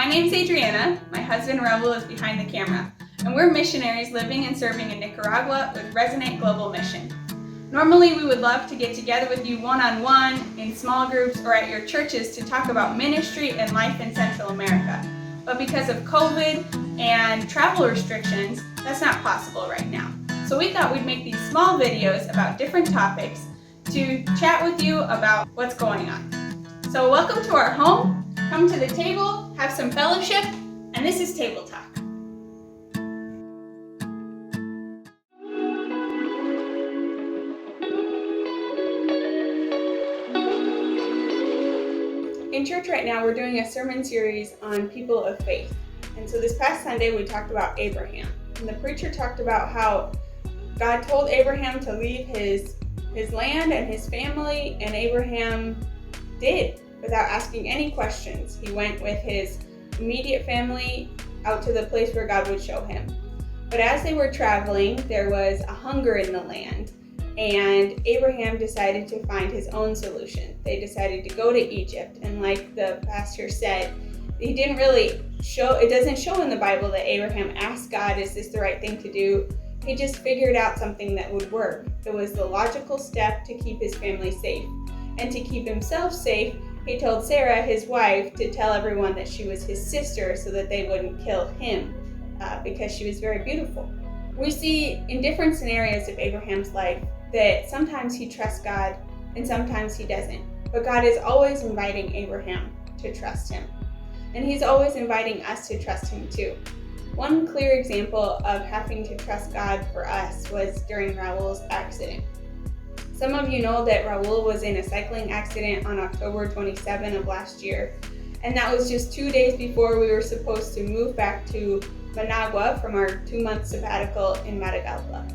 My name's Adrianna. My husband Raul is behind the camera, and we're missionaries living and serving in Nicaragua with Resonate Global Mission. Normally, we would love to get together with you one-on-one, in small groups, or at your churches to talk about ministry and life in Central America. But because of COVID and travel restrictions, that's not possible right now. So we thought we'd make these small videos about different topics to chat with you about what's going on. So welcome to our home. Come to the table, have some fellowship, and this is TableTalk. In church right now, we're doing a sermon series on people of faith. And so this past Sunday, we talked about Abraham. And the preacher talked about how God told Abraham to leave his land and his family, and Abraham did without asking any questions. He went with his immediate family out to the place where God would show him. But as they were traveling, there was a hunger in the land, and Abraham decided to find his own solution. They decided to go to Egypt, and like the pastor said, it doesn't show in the Bible that Abraham asked God, is this the right thing to do? He just figured out something that would work. It was the logical step to keep his family safe. And to keep himself safe, he told Sarah, his wife, to tell everyone that she was his sister so that they wouldn't kill him because she was very beautiful. We see in different scenarios of Abraham's life that sometimes he trusts God and sometimes he doesn't. But God is always inviting Abraham to trust him. And he's always inviting us to trust him too. One clear example of having to trust God for us was during Raul's accident. Some of you know that Raul was in a cycling accident on October 27 of last year, and that was just 2 days before we were supposed to move back to Managua from our 2-month sabbatical in Matagalpa.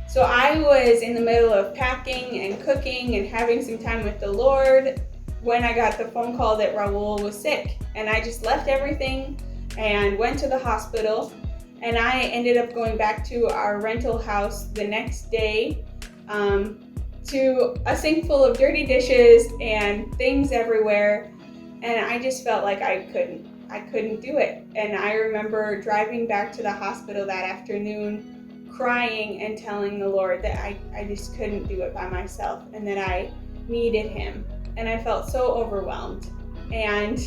So I was in the middle of packing and cooking and having some time with the Lord when I got the phone call that Raul was sick, and I just left everything and went to the hospital, and I ended up going back to our rental house the next day to a sink full of dirty dishes and things everywhere, and I just felt like I couldn't do it. And I remember driving back to the hospital that afternoon crying and telling the Lord that I just couldn't do it by myself and that I needed him. And I felt so overwhelmed, and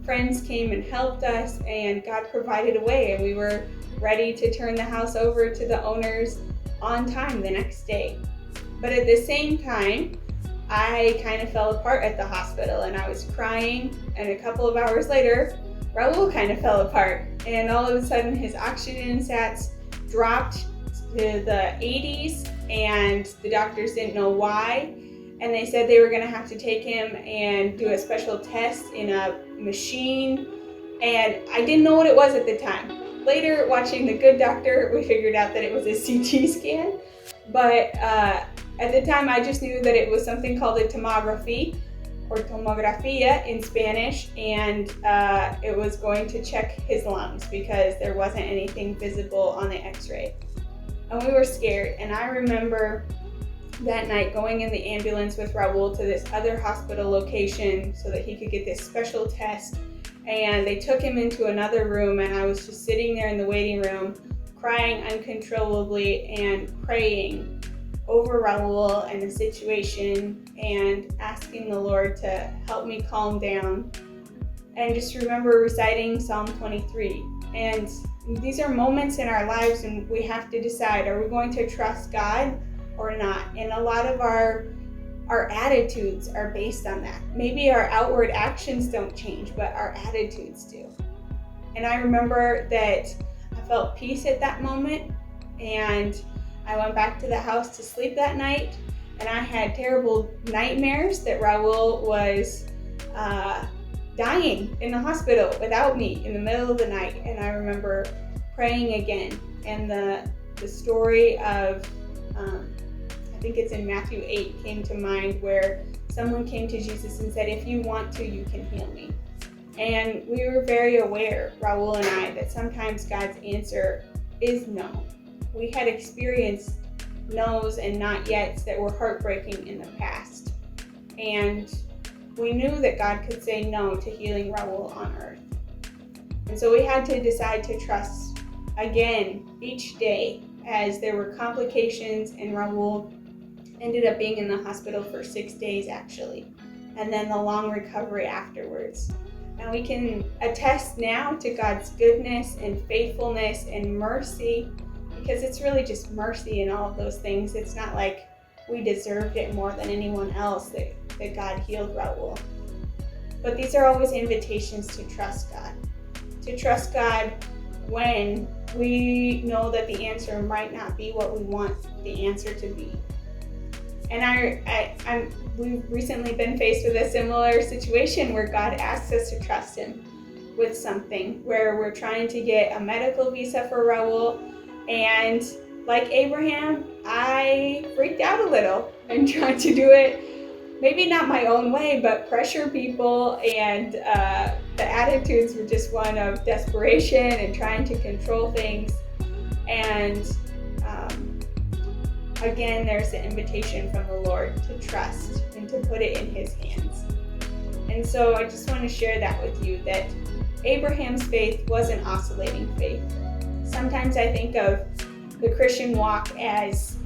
friends came and helped us, and God provided a way, and we were ready to turn the house over to the owners on time the next day. But at the same time, I kind of fell apart at the hospital, and I was crying, and a couple of hours later, Raul kind of fell apart, and all of a sudden his oxygen sats dropped to the 80s, and the doctors didn't know why, and they said they were going to have to take him and do a special test in a machine, and I didn't know what it was at the time. Later, watching The Good Doctor, we figured out that it was a CT scan, but at the time I just knew that it was something called a tomography, or tomografía in Spanish, and it was going to check his lungs because there wasn't anything visible on the x-ray. And we were scared, and I remember that night going in the ambulance with Raul to this other hospital location so that he could get this special test, and they took him into another room, and I was just sitting there in the waiting room crying uncontrollably and praying over Raul and the situation and asking the Lord to help me calm down, and just remember reciting Psalm 23. And these are moments in our lives and we have to decide, are we going to trust God or not? And a lot of our attitudes are based on that. Maybe our outward actions don't change, but our attitudes do. And I remember that I felt peace at that moment, and I went back to the house to sleep that night, and I had terrible nightmares that Raul was dying in the hospital without me in the middle of the night. And I remember praying again, and the story of I think it's in Matthew 8 came to mind, where someone came to Jesus and said, if you want to, you can heal me. And we were very aware, Raul and I, that sometimes God's answer is no. We had experienced no's and not yet's that were heartbreaking in the past. And we knew that God could say no to healing Raul on earth. And so we had to decide to trust again each day, as there were complications, and Raul ended up being in the hospital for 6 days actually, and then the long recovery afterwards. And we can attest now to God's goodness and faithfulness and mercy, because it's really just mercy in all of those things. It's not like we deserved it more than anyone else that God healed Raul. But these are always invitations to trust God. To trust God when we know that the answer might not be what we want the answer to be. And we've recently been faced with a similar situation where God asks us to trust Him with something, where we're trying to get a medical visa for Raul, and like Abraham, I freaked out a little and tried to do it, maybe not my own way, but pressure people, and the attitudes were just one of desperation and trying to control things. And again, there's the invitation from the Lord to trust and to put it in His hands. And so I just want to share that with you, that Abraham's faith was an oscillating faith. Sometimes I think of the Christian walk as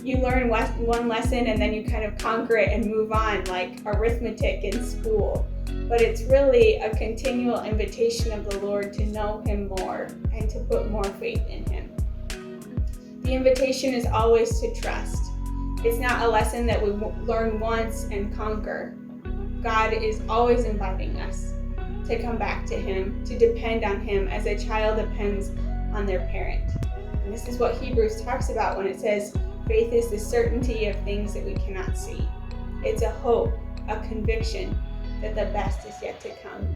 you learn one lesson and then you kind of conquer it and move on, like arithmetic in school. But it's really a continual invitation of the Lord to know Him more and to put more faith in Him. The invitation is always to trust. It's not a lesson that we learn once and conquer. God is always inviting us to come back to Him, to depend on Him as a child depends on their parent. And this is what Hebrews talks about when it says, faith is the certainty of things that we cannot see. It's a hope, a conviction that the best is yet to come.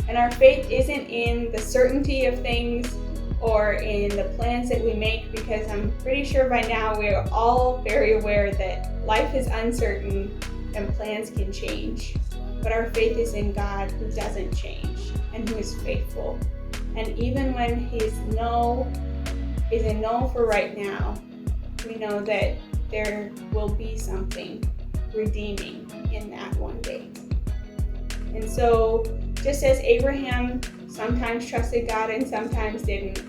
And our faith isn't in the certainty of things or in the plans that we make, because I'm pretty sure by now we are all very aware that life is uncertain and plans can change. But our faith is in God, who doesn't change and who is faithful. And even when His no is a no for right now, we know that there will be something redeeming in that one day. And so, just as Abraham sometimes trusted God and sometimes didn't,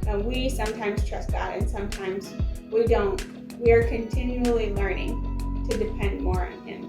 and we sometimes trust God and sometimes we don't, we are continually learning to depend more on Him.